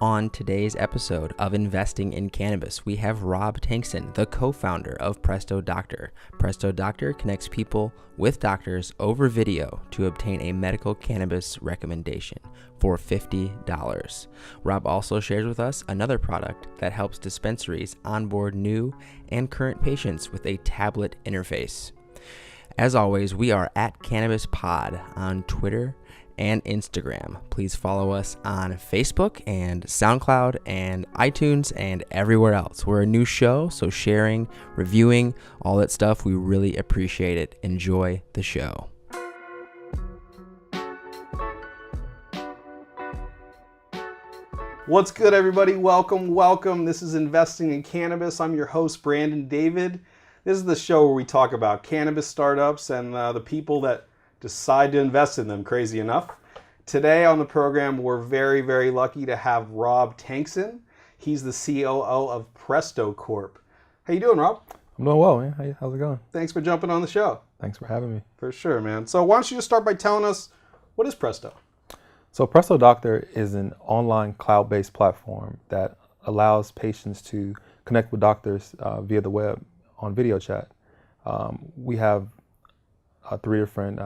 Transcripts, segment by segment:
On today's episode of Investing in Cannabis, we have Rob Tankson, the co-founder of PrestoDoctor. PrestoDoctor connects people with doctors over video to obtain a medical cannabis recommendation for $50. Rob also shares with us another product that helps dispensaries onboard new and current patients with a tablet interface. As always, we are at Cannabis Pod on Twitter and Instagram. Please follow us on Facebook and SoundCloud and iTunes and everywhere else. We're a new show, so sharing, reviewing, all that stuff, we really appreciate it. Enjoy the show. What's good, everybody? Welcome. This is Investing in Cannabis. I'm your host, Brandon David. This is the show where we talk about cannabis startups and the people that decide to invest in them, crazy enough. Today on the program, we're very, very lucky to have Rob Tankson. He's the COO of Presto Corp. How you doing, Rob? I'm doing well, man. How's it going? Thanks for jumping on the show. Thanks for having me. For sure, man. So why don't you just start by telling us, what is Presto? So PrestoDoctor is an online cloud-based platform that allows patients to connect with doctors via the web on video chat. We have three different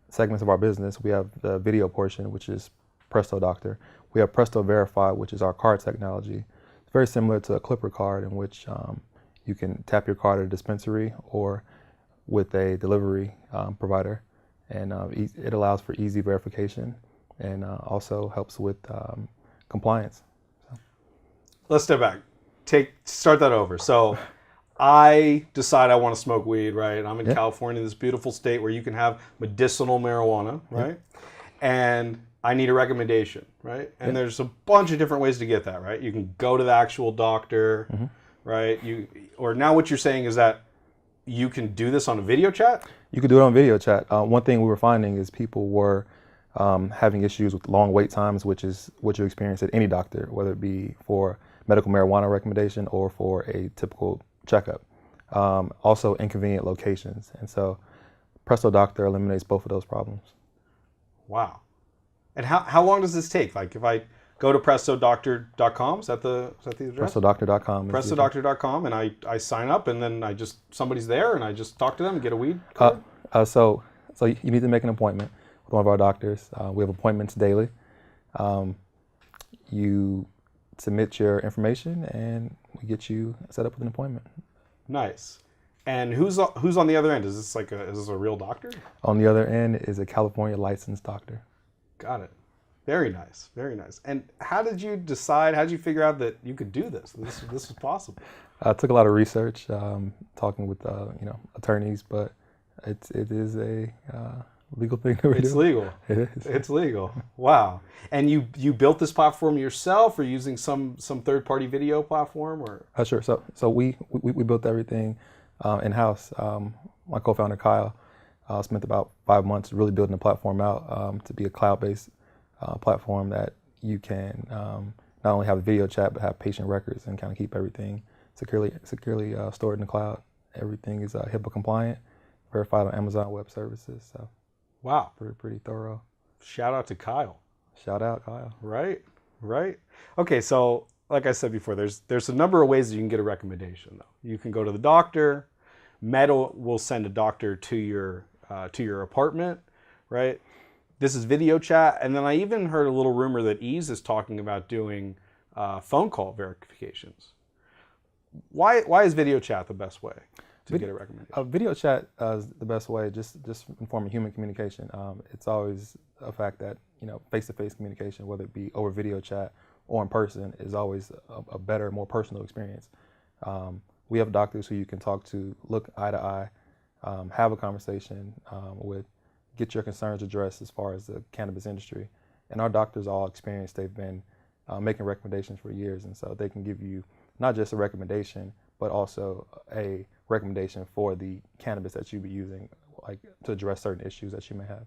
segments of our business. We have the video portion, which is PrestoDoctor. We have Presto Verify, which is our card technology. It's very similar to a Clipper card in which you can tap your card at a dispensary or with a delivery provider. And it allows for easy verification and also helps with compliance. So. Let's step back. Start that over. So I decide I want to smoke weed, right? I'm in California, this beautiful state where you can have medicinal marijuana, right? And I need a recommendation, right? And there's a bunch of different ways to get that, right? You can go to the actual doctor, right? Or now what you're saying is that you can do this on a video chat? You could do it on video chat. One thing we were finding is people were having issues with long wait times, which is what you experience at any doctor, whether it be for medical marijuana recommendation or for a typical checkup. Also inconvenient locations. And so PrestoDoctor eliminates both of those problems. Wow. And how long does this take? Like if I go to PrestoDoctor.com, is that the address? PrestoDoctor.com. PrestoDoctor.com, and I sign up, and then somebody's there, and I just talk to them and get a weed card? So you need to make an appointment with one of our doctors. We have appointments daily. You submit your information, and we get you set up with an appointment. Nice. And who's on the other end? Is this a real doctor? On the other end is a California licensed doctor. Got it. Very nice. Very nice. And how did you figure out that you could do this? This was possible? I took a lot of research, talking with attorneys, but it is a legal thing that we do. It's legal. It is. It's legal. Wow. And you built this platform yourself, or using some third-party video platform, or? Sure. So we built everything in-house. My co-founder Kyle spent about 5 months really building the platform out to be a cloud-based platform that you can not only have video chat but have patient records and kind of keep everything securely stored in the cloud. Everything is HIPAA compliant, verified on Amazon Web Services. So. Wow. Pretty thorough. Shout out to Kyle. Shout out, Kyle. Right. Okay, so like I said before, there's a number of ways that you can get a recommendation, though. You can go to the doctor. Meta will send a doctor to your apartment, right? This is video chat, and then I even heard a little rumor that Ease is talking about doing phone call verifications. Why is video chat the best way to get a recommendation? Video chat is the best way, just in form of human communication. It's always a fact that face-to-face communication, whether it be over video chat or in person, is always a better, more personal experience. We have doctors who you can talk to, look eye to eye, have a conversation with, get your concerns addressed as far as the cannabis industry. And our doctors are all experienced. They've been making recommendations for years, and so they can give you not just a recommendation, but also a recommendation for the cannabis that you be using, like to address certain issues that you may have.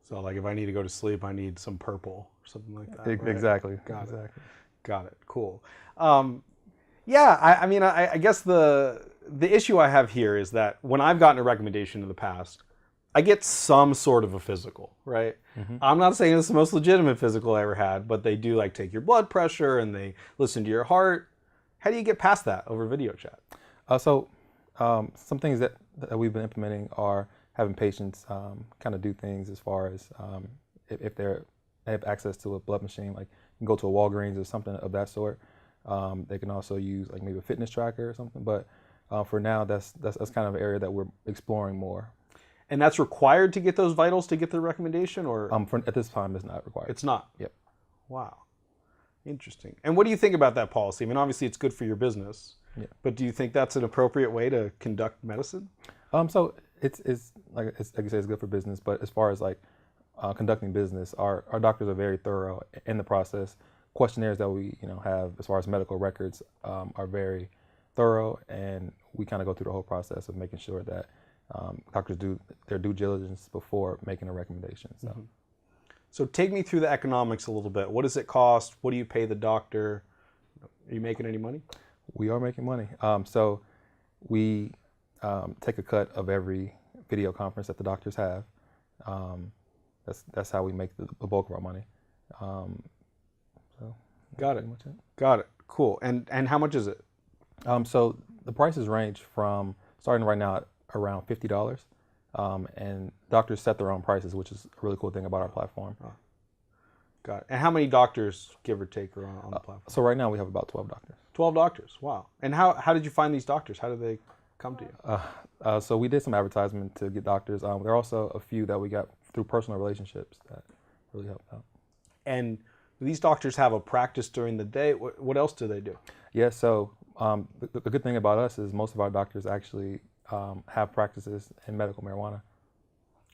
So like if I need to go to sleep, I need some purple or something like that. Right? Exactly. Got it. Cool. I guess the issue I have here is that when I've gotten a recommendation in the past, I get some sort of a physical, right? I'm not saying it's the most legitimate physical I ever had, but they do like take your blood pressure and they listen to your heart. How do you get past that over video chat? Some things that we've been implementing are having patients kind of do things as far as if they have access to a blood machine, like you can go to a Walgreens or something of that sort. They can also use like maybe a fitness tracker or something. But for now, that's kind of an area that we're exploring more. And that's required to get those vitals to get the recommendation, or at this time, it's not required. it's not? Yep. Wow. Interesting. And what do you think about that policy? I mean, obviously it's good for your business, but do you think that's an appropriate way to conduct medicine? So it's like you say, it's good for business, but as far as like conducting business, our doctors are very thorough in the process. Questionnaires that we have as far as medical records are very thorough, and we kind of go through the whole process of making sure that doctors do their due diligence before making a recommendation. So. So take me through the economics a little bit. What does it cost? What do you pay the doctor? Are you making any money? We are making money. So we take a cut of every video conference that the doctors have. That's how we make the bulk of our money. So got it. Got it. Cool. And how much is it? So the prices range from starting right now at around $50. And doctors set their own prices, which is a really cool thing about our platform. Oh. Got it. And how many doctors, give or take, are on the platform? So right now we have about 12 doctors. 12 doctors. Wow. And how did you find these doctors? How did they come to you? So we did some advertisement to get doctors. There are also a few that we got through personal relationships that really helped out. And these doctors have a practice during the day. What else do they do? Yeah, so the good thing about us is most of our doctors actually have practices in medical marijuana.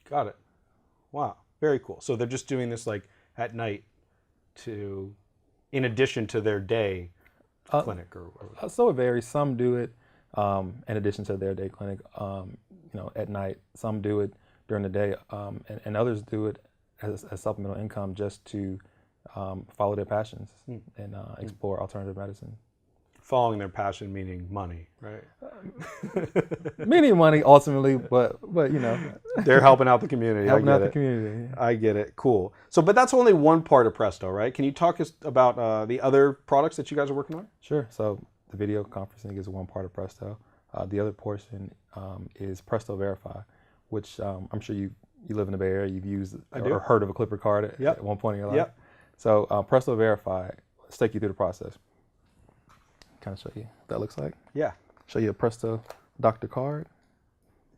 Got it. Wow. Very cool. So they're just doing this like at night in addition to their day clinic or whatever. So it varies. Some do it in addition to their day clinic, at night. Some do it during the day, and others do it as supplemental income just to follow their passions and explore alternative medicine. Following their passion meaning money, right? Meaning money ultimately, but they're helping out the community. Helping out the community. Yeah. I get it. Cool. So, but that's only one part of Presto, right? Can you talk us about the other products that you guys are working on? Sure. So the video conferencing is one part of Presto. The other portion is Presto Verify, which I'm sure you live in the Bay Area. You've used or heard of a Clipper card at one point in your life. Yep. So Presto Verify, let's take you through the process. Kind of show you what that looks like. Yeah. Show you a PrestoDoctor card.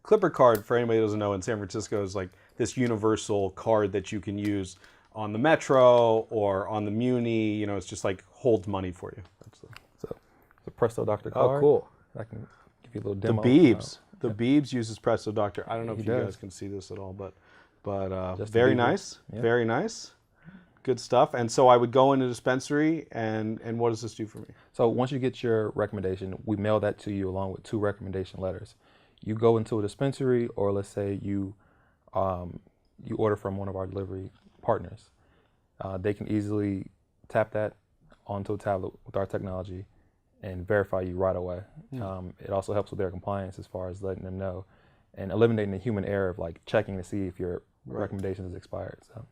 Clipper card, for anybody who doesn't know, in San Francisco is like this universal card that you can use on the Metro or on the Muni. It's just like holds money for you. So the PrestoDoctor card. Oh, cool. I can give you a little demo. The Beebs. The Beebs uses PrestoDoctor. I don't know if you guys can see this at all, but very nice. Yeah. Very nice. Good stuff. And so I would go into a dispensary, and what does this do for me? So once you get your recommendation, we mail that to you along with 2 recommendation letters. You go into a dispensary, or let's say you order from one of our delivery partners. They can easily tap that onto a tablet with our technology and verify you right away. It also helps with their compliance as far as letting them know and eliminating the human error of like checking to see if your recommendation is expired. So.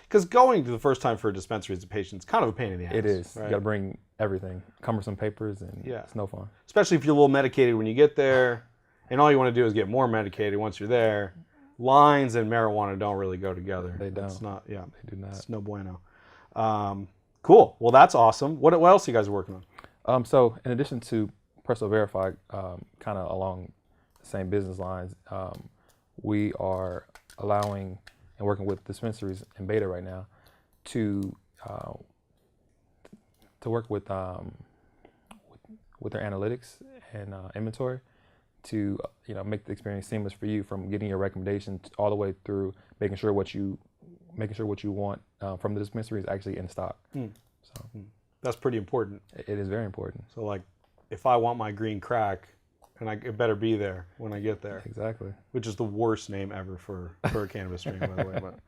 Because going to the first time for a dispensary as a patient is kind of a pain in the ass. It is. Right? You got to bring everything, cumbersome papers, and it's no fun. Especially if you're a little medicated when you get there, and all you want to do is get more medicated once you're there. Lines and marijuana don't really go together. They don't. It's not. Yeah, they do not. It's no bueno. Cool. Well, that's awesome. What else are you guys working on? So in addition to Presto Verify, kind of along the same business lines, we are allowing and working with dispensaries in beta right now to work with their analytics and inventory to make the experience seamless for you, from getting your recommendation all the way through making sure what you want from the dispensary is actually in stock. So that's pretty important. It is very important. So like, if I want my green crack, and it better be there when I get there. Exactly. Which is the worst name ever for a cannabis strain, by the way. But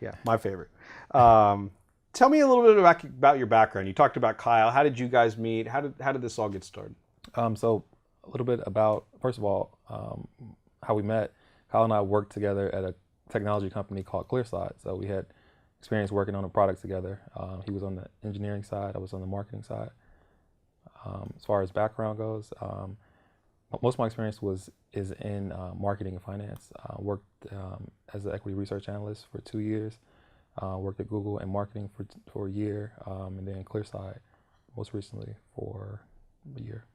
yeah, my favorite. Tell me a little bit about your background. You talked about Kyle. How did you guys meet? How did this all get started? So a little bit about, first of all, how we met. Kyle and I worked together at a technology company called Clearside. So we had experience working on a product together. He was on the engineering side, I was on the marketing side. As far as background goes, most of my experience is in marketing and finance. Worked as an equity research analyst for 2 years. Worked at Google in marketing for a year, and then Clearside most recently for a year.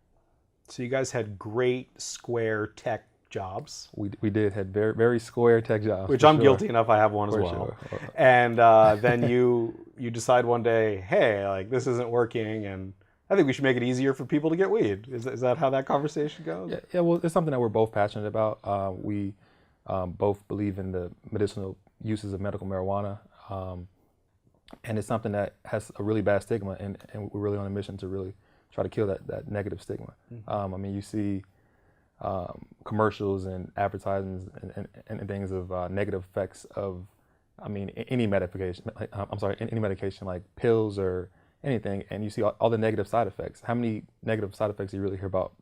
So you guys had great square tech jobs. We did, had very, very square tech jobs. Which I'm guilty enough, I have one as For well. sure. And then you decide one day, hey, like this isn't working, and I think we should make it easier for people to get weed. Is that how that conversation goes? Yeah, well, it's something that we're both passionate about. We both believe in the medicinal uses of medical marijuana. And it's something that has a really bad stigma, and we're really on a mission to really try to kill that negative stigma. I mean, you see commercials and advertisements and things of negative effects of, I mean, any medication. Any medication like pills or anything, and you see all the negative side effects. How many negative side effects do you really hear about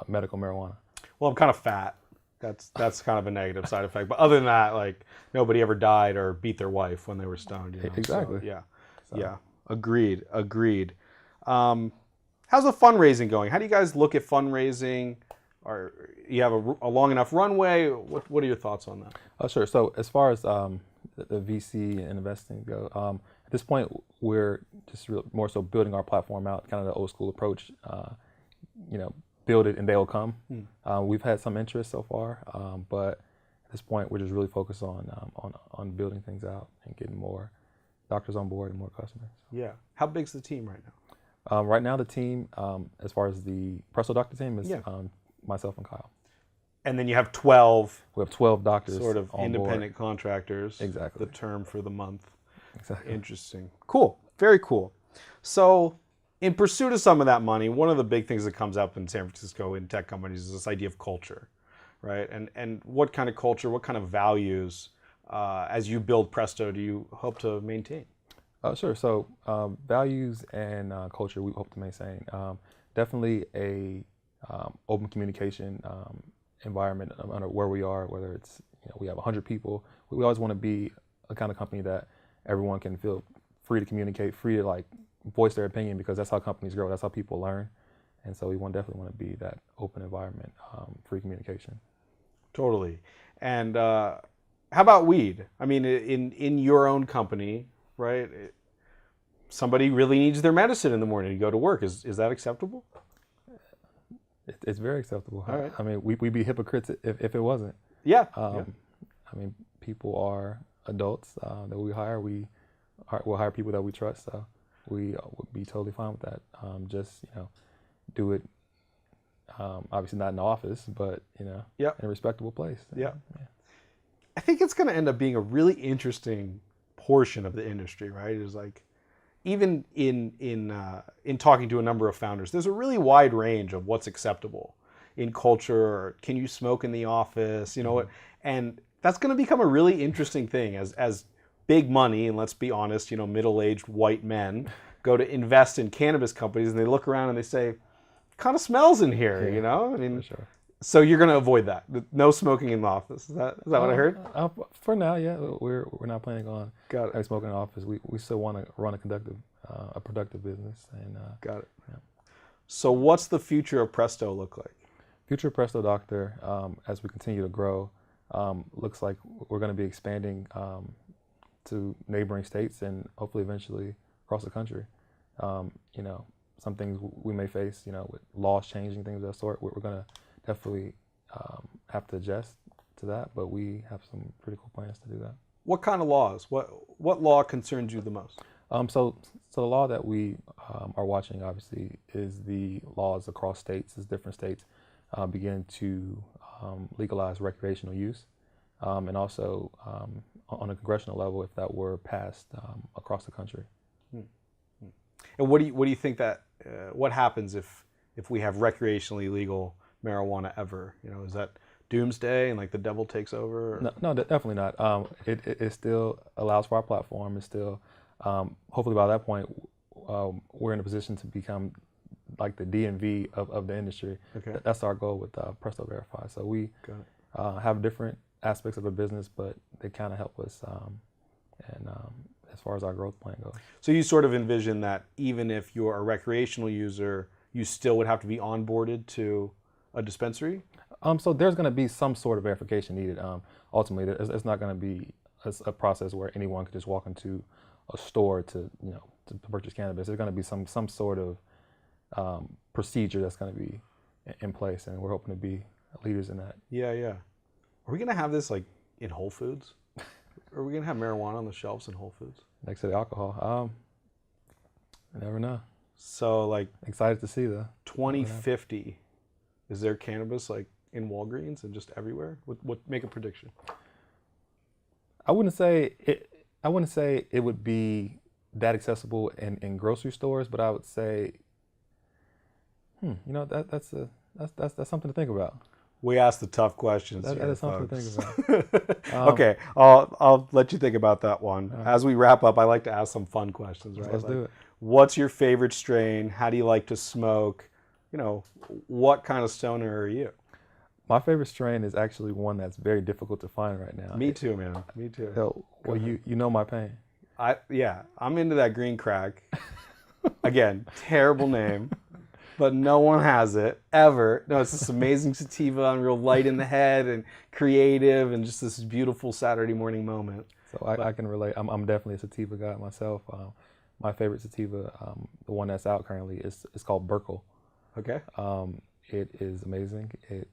medical marijuana? Well, I'm kind of fat. That's kind of a negative side effect. But other than that, like nobody ever died or beat their wife when they were stoned. You know? Exactly. So, yeah. Agreed. How's the fundraising going? How do you guys look at fundraising? Or you have a long enough runway? What are your thoughts on that? Oh, sure. So as far as the VC and investing go, at this point we're just more so building our platform out, kind of the old school approach. Build it and they'll come. We've had some interest so far, but at this point we're just really focused on building things out and getting more doctors on board and more customers. Yeah. How big's the team right now? Right now the team, as far as the PrestoDoctor team, is myself and Kyle. And then you have 12. We have 12 doctors, sort of on independent board. Contractors. Exactly. The term for the month. Exactly. Interesting. Cool. Very cool. So, in pursuit of some of that money, one of the big things that comes up in San Francisco in tech companies is this idea of culture, right? And what kind of culture, what kind of values, as you build Presto, do you hope to maintain? Sure. So values and culture we hope to maintain. Definitely a open communication environment no matter where we are, whether it's we have 100 people. We always want to be a kind of company that everyone can feel free to communicate, free to like voice their opinion, because that's how companies grow. That's how people learn. And so we definitely want to be that open environment, free communication. Totally. And how about weed? I mean, in your own company, right? Somebody really needs their medicine in the morning to go to work. Is that acceptable? It's very acceptable. All right. I mean, we'd be hypocrites if it wasn't. Yeah. I mean, people are adults that we hire. We'll hire people that we trust. So we would be totally fine with that. Just do it. Obviously not in the office, but in a respectable place. Yeah. I think it's going to end up being a really interesting portion of the industry, right? Is like, even in talking to a number of founders, there's a really wide range of what's acceptable in culture. Or can you smoke in the office? And that's going to become a really interesting thing as big money, and let's be honest, middle-aged white men go to invest in cannabis companies, and they look around and they say, kind of smells in here, I mean, for sure. So you're going to avoid that. No smoking in the office. Is that what I heard? For now, yeah. We're not planning on Got it. smoking in the office. We still want to run a productive business. And Got it. Yeah. So what's the future of Presto look like? Future PrestoDoctor, as we continue to grow, looks like we're going to be expanding to neighboring states and hopefully eventually across the country. Some things we may face, with laws changing, things of that sort, we're going to definitely have to adjust to that, but we have some pretty cool plans to do that. What kind of laws? What law concerns you the most? So the law that we are watching, obviously, is the laws across states, as different states begin to legalize recreational use, and also on a congressional level, if that were passed across the country. And what do you think that what happens if we have recreationally legal marijuana ever? Is that doomsday and like the devil takes over? Or? No, definitely not. It still allows for our platform. It's still hopefully by that point we're in a position to become like the DMV of the industry. Okay. That's our goal with Presto Verify. So we have different aspects of the business, but they kind of help us and as far as our growth plan goes. So you sort of envision that even if you're a recreational user, you still would have to be onboarded to a dispensary? So there's going to be some sort of verification needed. Ultimately, it's not going to be a process where anyone could just walk into a store to purchase cannabis. There's going to be some sort of procedure that's going to be in place, and we're hoping to be leaders in that. Yeah. Are we going to have this like in Whole Foods? Are we going to have marijuana on the shelves in Whole Foods? Next to the alcohol. I never know. So like Excited to see the 2050, is there cannabis like in Walgreens and just everywhere? What make a prediction? I wouldn't say it would be that accessible in grocery stores, but I would say, that's something to think about. We asked the tough questions. That here, is something folks. to think about. Okay, I'll let you think about that one. As we wrap up, I like to ask some fun questions, right? Let's do it. What's your favorite strain? How do you like to smoke? What kind of stoner are you? My favorite strain is actually one that's very difficult to find right now. Me too, man. Me too. Well, you know my pain. I'm into that green crack. Again, terrible name, but no one has it ever. No, it's this amazing sativa and real light in the head and creative and just this beautiful Saturday morning moment. So I can relate. I'm definitely a sativa guy myself. My favorite sativa, the one that's out currently, is called Burkle. Okay. It is amazing. It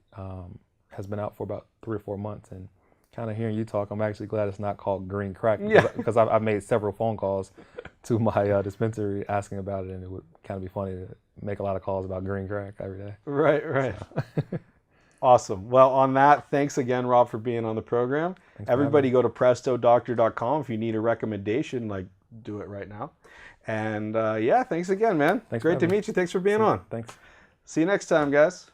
has been out for about 3 or 4 months, and kind of hearing you talk, I'm actually glad it's not called green crack, because I've made several phone calls to my dispensary asking about it, and it would kind of be funny to make a lot of calls about green crack every day. Right. So. Awesome. Well, on that, thanks again, Rob, for being on the program. Everybody go to PrestoDoctor.com if you need a recommendation, do it right now. And thanks again, man. Thanks. Great to meet you. Thanks for being on. Thanks. See you next time, guys.